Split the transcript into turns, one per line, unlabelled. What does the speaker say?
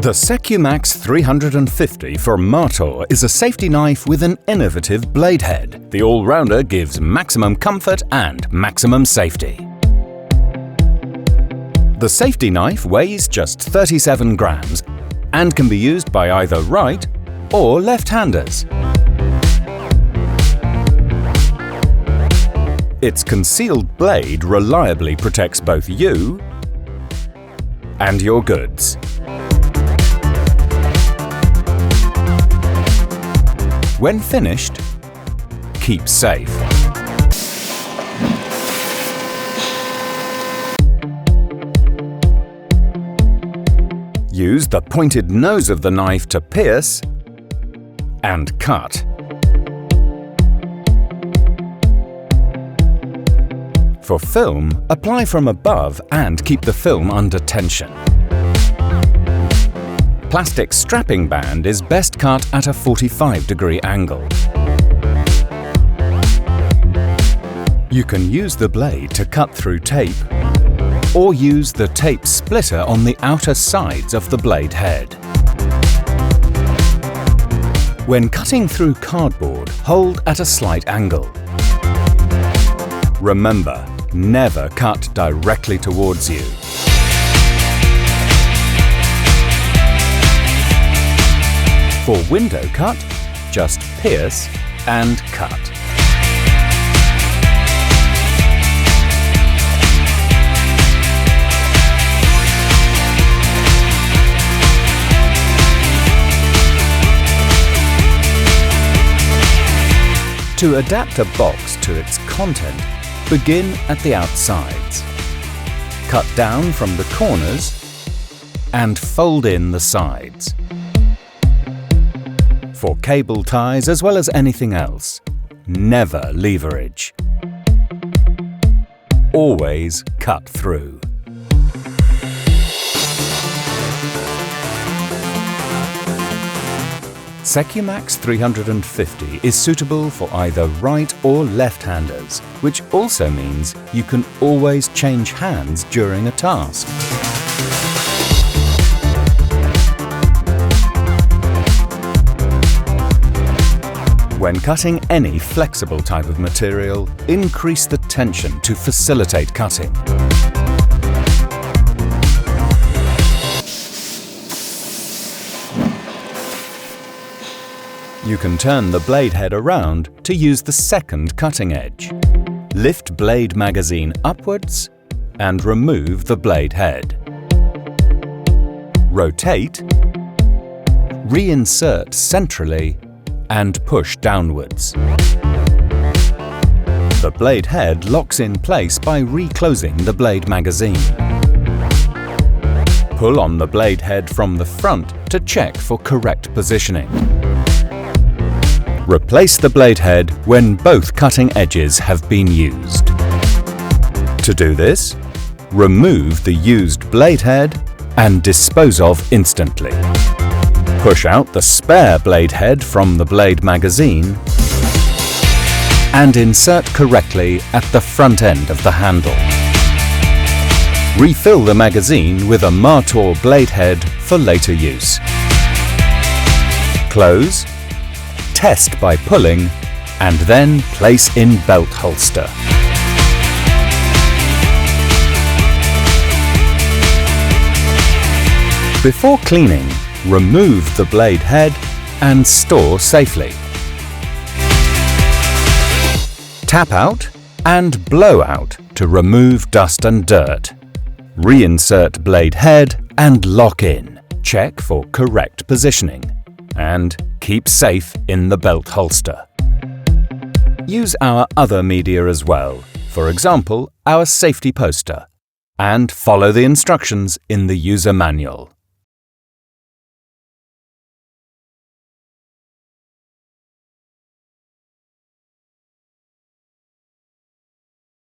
The SECUMAX 350 from MARTOR is a safety knife with an innovative blade head. The all-rounder gives maximum comfort and maximum safety. The safety knife weighs just 37 grams and can be used by either right or left-handers. Its concealed blade reliably protects both you and your goods. When finished, keep safe. Use the pointed nose of the knife to pierce and cut. For film, apply from above and keep the film under tension. Plastic strapping band is best cut at a 45-degree angle. You can use the blade to cut through tape or use the tape splitter on the outer sides of the blade head. When cutting through cardboard, hold at a slight angle. Remember, never cut directly towards you. For window cut, just pierce and cut. To adapt a box to its content, begin at the outsides. Cut down from the corners and fold in the sides. For cable ties as well as anything else, never leverage. Always cut through. SECUMAX 350 is suitable for either right or left-handers, which also means you can always change hands during a task. When cutting any flexible type of material, increase the tension to facilitate cutting. You can turn the blade head around to use the second cutting edge. Lift blade magazine upwards and remove the blade head. Rotate, reinsert centrally and push downwards. The blade head locks in place by reclosing the blade magazine. Pull on the blade head from the front to check for correct positioning. Replace the blade head when both cutting edges have been used. To do this, remove the used blade head and dispose of instantly. Push out the spare blade head from the blade magazine and insert correctly at the front end of the handle. Refill the magazine with a MARTOR blade head for later use. Close, test by pulling, and then place in belt holster. Before cleaning, remove the blade head and store safely. Tap out and blow out to remove dust and dirt. Reinsert blade head and lock in. Check for correct positioning and keep safe in the belt holster. Use our other media as well, for example, our safety poster, and follow the instructions in the user manual.